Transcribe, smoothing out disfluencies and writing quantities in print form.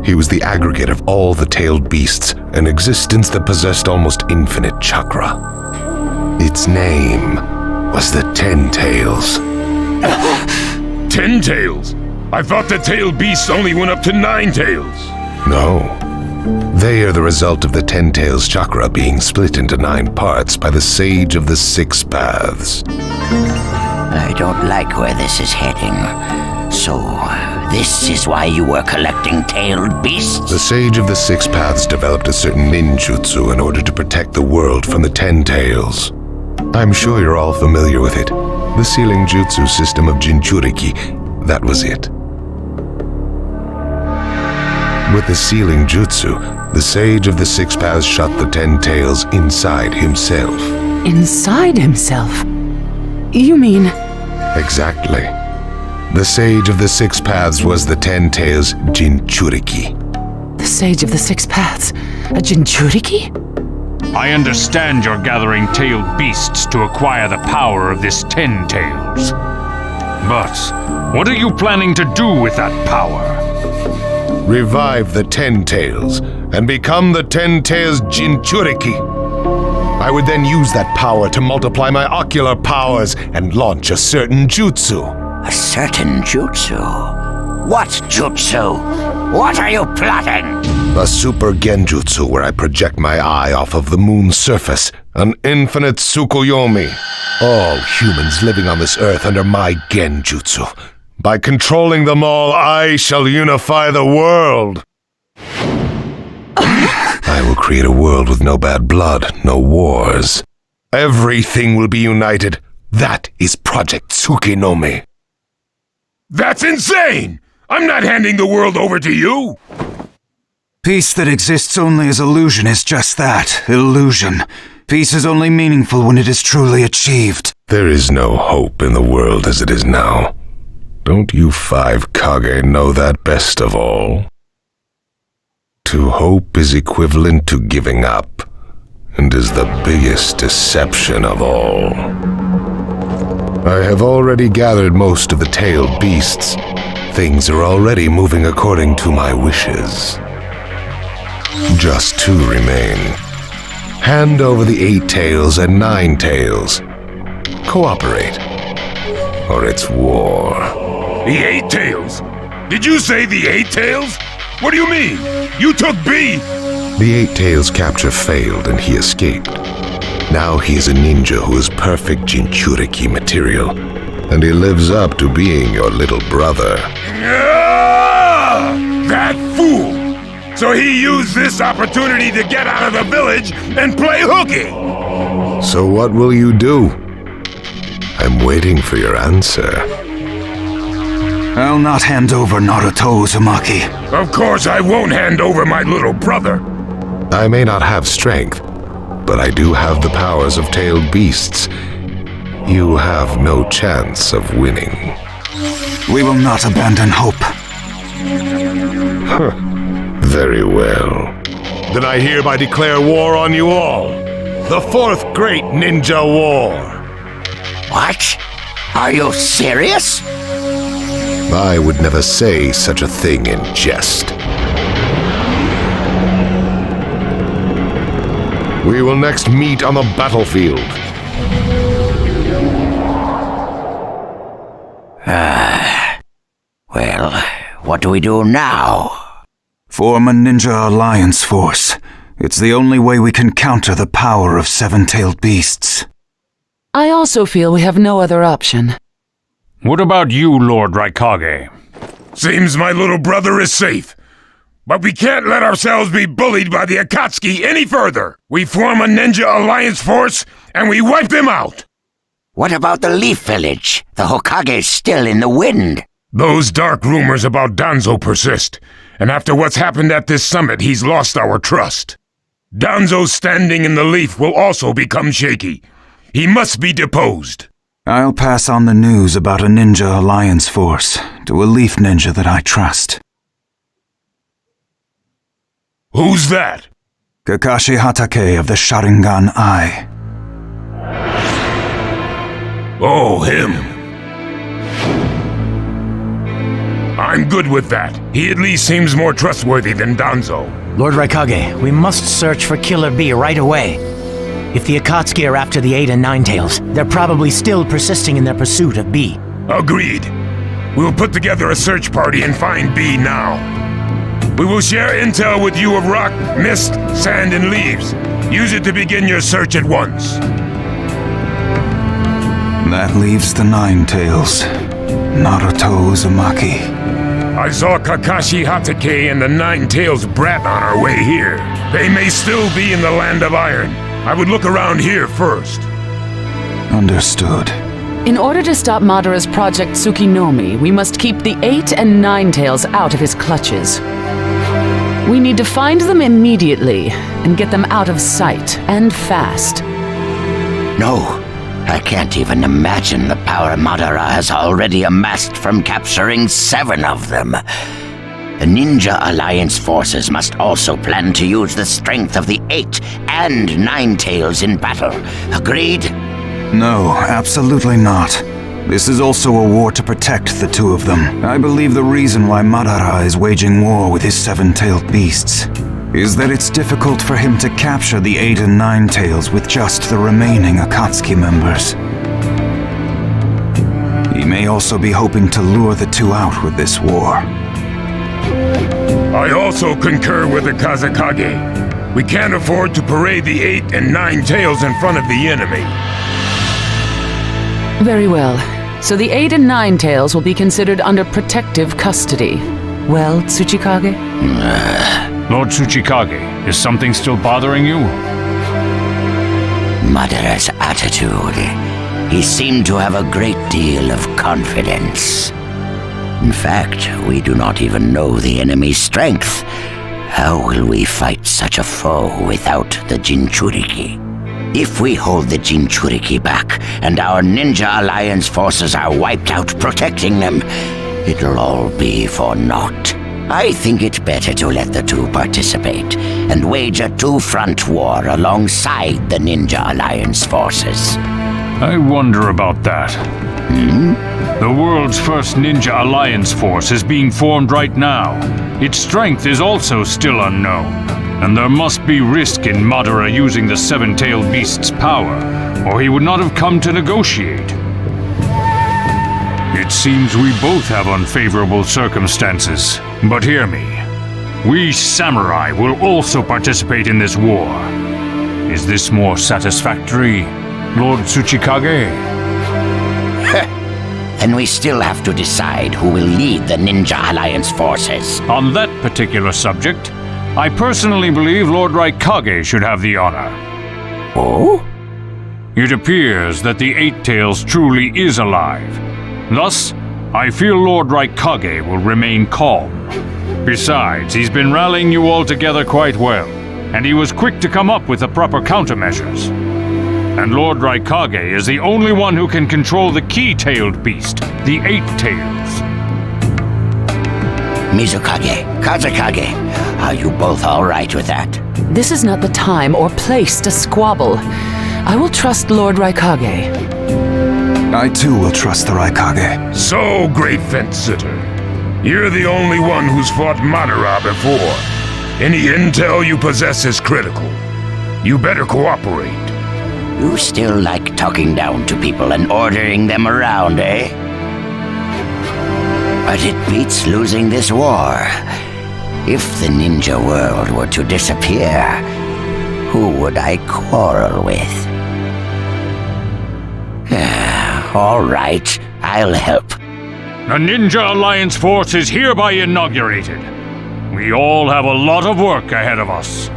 He was the aggregate of all the tailed beasts, an existence that possessed almost infinite chakra. Its name was the 10 Tails. 10 tails? I thought the tailed beasts only went up to 9 tails. No. They are the result of the 10 Tails chakra being split into 9 parts by the Sage of the 6 Paths. I don't like where this is heading. So, this is why you were collecting tailed beasts? The Sage of the 6 Paths developed a certain ninjutsu in order to protect the world from the 10 Tails. I'm sure you're all familiar with it. The sealing jutsu system of Jinchuriki, that was it. With the sealing jutsu, the Sage of the 6 Paths shut the 10 Tails inside himself. Inside himself? You mean... Exactly. The Sage of the 6 Paths was the 10 Tails Jinchuriki. The Sage of the 6 Paths? A Jinchuriki? I understand you're gathering tailed beasts to acquire the power of this 10 Tails. But what are you planning to do with that power? Revive the 10 Tails and become the 10 Tails Jinchuriki. I would then use that power to multiply my ocular powers and launch a certain jutsu. A certain jutsu? What jutsu? What are you plotting? A super genjutsu where I project my eye off of the moon's surface, an infinite Tsukuyomi. All humans living on this earth under my genjutsu. By controlling them all, I shall unify the world. I will create a world with no bad blood, no wars. Everything will be united. That is Project Tsukinome. That's insane! I'm not handing the world over to you! Peace that exists only as illusion is just that, illusion. Peace is only meaningful when it is truly achieved. There is no hope in the world as it is now. Don't you 5 Kage know that best of all? To hope is equivalent to giving up, and is the biggest deception of all. I have already gathered most of the tailed beasts. Things are already moving according to my wishes. Just 2 remain. Hand over the 8 tails and 9 tails. Cooperate, or it's war. The 8 tails? Did you say the 8 tails? What do you mean? You took B! The 8 tails capture failed and he escaped. Now he is a ninja who is perfect Jinchuriki material, and he lives up to being your little brother. Ah! That fool! So he used this opportunity to get out of the village and play hooky! So what will you do? I'm waiting for your answer. I'll not hand over Naruto, Uzumaki. Of course I won't hand over my little brother. I may not have strength, but I do have the powers of tailed beasts. You have no chance of winning. We will not abandon hope. Very well. Then I hereby declare war on you all. The 4th Great Ninja War. What? Are you serious? I would never say such a thing in jest. We will next meet on the battlefield. Well, what do we do now? Form a ninja alliance force. It's the only way we can counter the power of 7-tailed beasts. I also feel we have no other option. What about you, Lord Raikage? Seems my little brother is safe. But we can't let ourselves be bullied by the Akatsuki any further. We form a ninja alliance force, and we wipe them out. What about the Leaf Village? The Hokage's still in the wind. Those dark rumors about Danzo persist, and after what's happened at this summit, he's lost our trust. Danzo's standing in the Leaf will also become shaky. He must be deposed. I'll pass on the news about a ninja alliance force to a Leaf Ninja that I trust. Who's that? Kakashi Hatake of the Sharingan Eye. Oh, him. I'm good with that. He at least seems more trustworthy than Danzo. Lord Raikage, we must search for Killer B right away. If the Akatsuki are after the 8 and 9 tails, they're probably still persisting in their pursuit of B. Agreed. We'll put together a search party and find B now. We will share intel with you of rock, mist, sand, and leaves. Use it to begin your search at once. That leaves the 9 tails. Naruto Uzumaki. I saw Kakashi Hatake and the 9 tails brat on our way here. They may still be in the Land of Iron. I would look around here first. Understood. In order to stop Madara's Project Tsukinomi, we must keep the 8 and 9 tails out of his clutches. We need to find them immediately and get them out of sight, and fast. No, I can't even imagine the power Madara has already amassed from capturing 7 of them. The Ninja Alliance forces must also plan to use the strength of the 8 and 9 tails in battle. Agreed? No, absolutely not. This is also a war to protect the 2 of them. I believe the reason why Madara is waging war with his 7-tailed beasts is that it's difficult for him to capture the 8 and 9 tails with just the remaining Akatsuki members. He may also be hoping to lure the 2 out with this war. I also concur with the Kazekage. We can't afford to parade the 8 and 9 tails in front of the enemy. Very well. So the 8 and 9 tails will be considered under protective custody. Well, Tsuchikage? Lord Tsuchikage, is something still bothering you? Madara's attitude. He seemed to have a great deal of confidence. In fact, we do not even know the enemy's strength. How will we fight such a foe without the Jinchuriki? If we hold the Jinchuriki back, and our Ninja Alliance forces are wiped out protecting them, it'll all be for naught. I think it better to let the 2 participate, and wage a 2-front war alongside the Ninja Alliance forces. I wonder about that. The world's first Ninja Alliance force is being formed right now. Its strength is also still unknown, and there must be risk in Madara using the 7-tailed beast's power, or he would not have come to negotiate. It seems we both have unfavorable circumstances, but hear me. We samurai will also participate in this war. Is this more satisfactory, Lord Tsuchikage? Then we still have to decide who will lead the Ninja Alliance forces. On that particular subject, I personally believe Lord Raikage should have the honor. Oh? It appears that the 8 tails truly is alive. Thus, I feel Lord Raikage will remain calm. Besides, he's been rallying you all together quite well, and he was quick to come up with the proper countermeasures. And Lord Raikage is the only one who can control the key-tailed beast, the 8 tails. Mizukage, Kazekage, are you both all right with that? This is not the time or place to squabble. I will trust Lord Raikage. I too will trust the Raikage. So, great fence-sitter. You're the only one who's fought Madara before. Any intel you possess is critical. You better cooperate. You still like talking down to people and ordering them around, eh? But it beats losing this war. If the ninja world were to disappear, who would I quarrel with? All right, I'll help. The Ninja Alliance force is hereby inaugurated. We all have a lot of work ahead of us.